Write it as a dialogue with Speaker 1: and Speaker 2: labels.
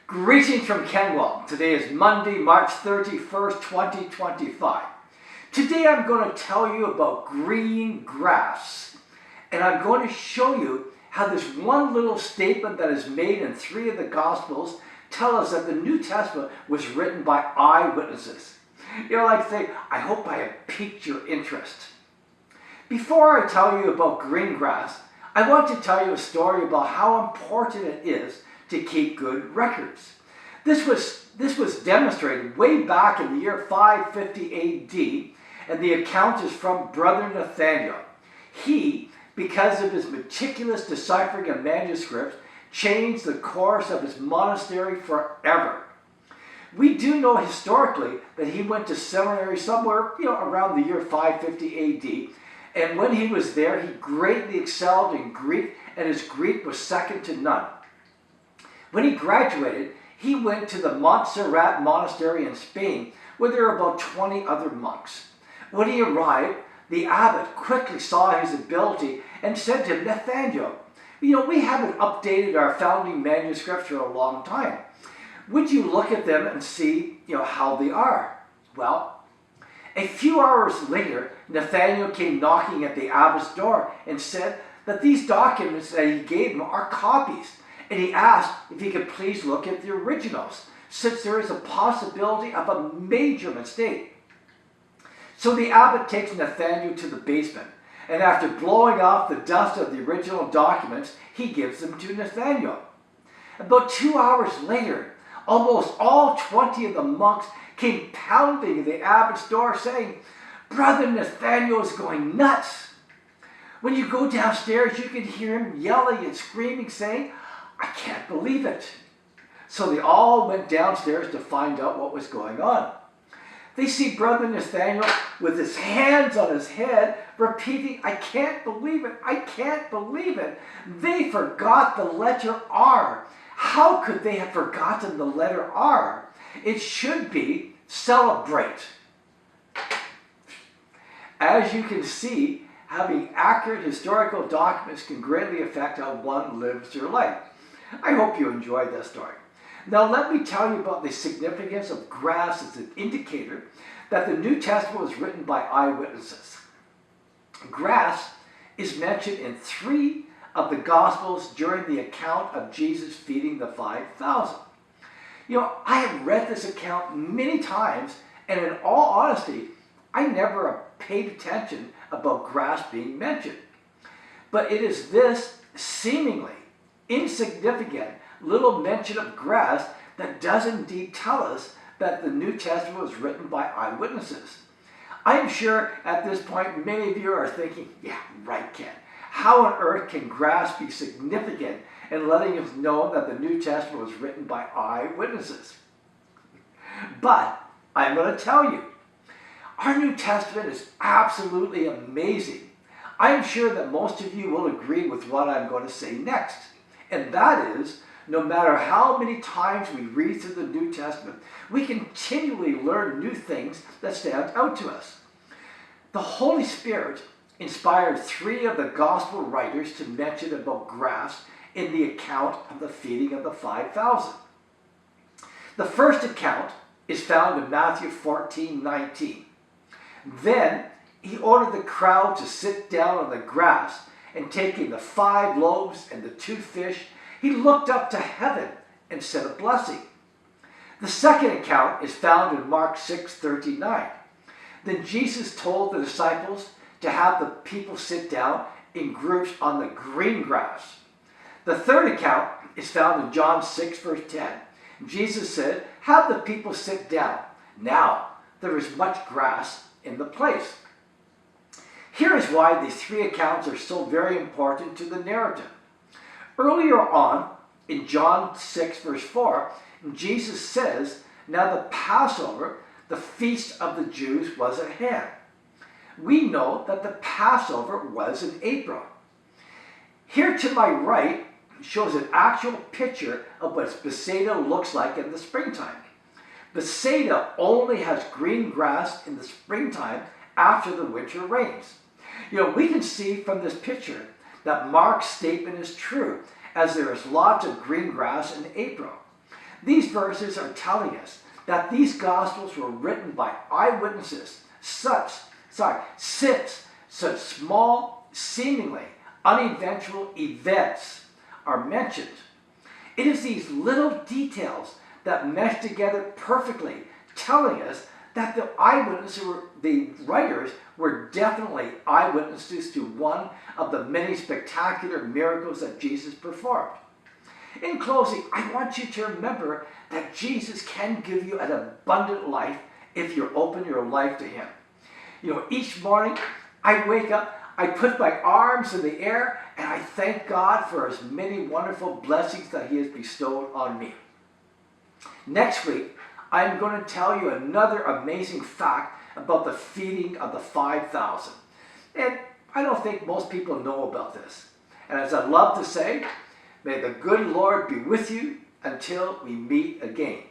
Speaker 1: Greetings from Kenwell. Today is Monday, March 31st, 2025. Today I'm going to tell you about green grass. And I'm going to show you how this one little statement that is made in 3 of the Gospels tell us that the New Testament was written by eyewitnesses. You know, like say, I hope I have piqued your interest. Before I tell you about green grass, I want to tell you a story about how important it is to keep good records. This was demonstrated way back in the year 550 AD, and the account is from Brother Nathaniel. He, because of his meticulous deciphering of manuscripts, changed the course of his monastery forever. We do know historically that he went to seminary somewhere, around the year 550 AD, and when he was there, he greatly excelled in Greek, and his Greek was second to none. When he graduated, he went to the Montserrat Monastery in Spain, where there were about 20 other monks. When he arrived, the abbot quickly saw his ability and said to him, Nathaniel, we haven't updated our founding manuscripts for a long time. Would you look at them and see, how they are? Well, a few hours later, Nathaniel came knocking at the abbot's door and said that these documents that he gave him are copies. And he asked if he could please look at the originals, since there is a possibility of a major mistake. So the abbot takes Nathaniel to the basement, and after blowing off the dust of the original documents, he gives them to Nathaniel. About 2 hours later, almost all 20 of the monks came pounding at the abbot's door saying, Brother Nathaniel is going nuts. When you go downstairs, you can hear him yelling and screaming, saying, I can't believe it. So they all went downstairs to find out what was going on. They see Brother Nathaniel with his hands on his head, repeating, I can't believe it, I can't believe it. They forgot the letter R. How could they have forgotten the letter R? It should be celebrate. As you can see, having accurate historical documents can greatly affect how one lives their life. I hope you enjoyed that story. Now let me tell you about the significance of grass as an indicator that the New Testament was written by eyewitnesses. Grass is mentioned in 3 of the Gospels during the account of Jesus feeding the 5,000. I have read this account many times, and in all honesty, I never paid attention about grass being mentioned. But it is this seemingly insignificant little mention of grass that does indeed tell us that the New Testament was written by eyewitnesses. I am sure at this point many of you are thinking, yeah, right, Ken. How on earth can grass be significant in letting us know that the New Testament was written by eyewitnesses? But I'm going to tell you, our New Testament is absolutely amazing. I am sure that most of you will agree with what I'm going to say next. And that is, no matter how many times we read through the New Testament, we continually learn new things that stand out to us. The Holy Spirit inspired 3 of the Gospel writers to mention about grass in the account of the feeding of the 5,000. The first account is found in Matthew 14:19. Then he ordered the crowd to sit down on the grass, and taking the 5 loaves and the 2 fish, he looked up to heaven and said a blessing. The second account is found in Mark 6:39. Then Jesus told the disciples to have the people sit down in groups on the green grass. The third account is found in John 6, verse 10. Jesus said, have the people sit down. Now there is much grass in the place. Here is why these 3 accounts are so very important to the narrative. Earlier on, in John 6, verse 4, Jesus says, now the Passover, the feast of the Jews, was at hand. We know that the Passover was in April. Here to my right shows an actual picture of what Bethsaida looks like in the springtime. Bethsaida only has green grass in the springtime after the winter rains. We can see from this picture that Mark's statement is true, as there is lots of green grass in April. These verses are telling us that these Gospels were written by eyewitnesses, since such small, seemingly uneventful events are mentioned. It is these little details that mesh together perfectly, telling us that the writers were definitely eyewitnesses to one of the many spectacular miracles that Jesus performed. In closing, I want you to remember that Jesus can give you an abundant life if you open your life to him. Each morning I wake up, I put my arms in the air, and I thank God for his many wonderful blessings that he has bestowed on me. Next week, I'm going to tell you another amazing fact about the feeding of the 5,000. And I don't think most people know about this. And as I love to say, may the good Lord be with you until we meet again.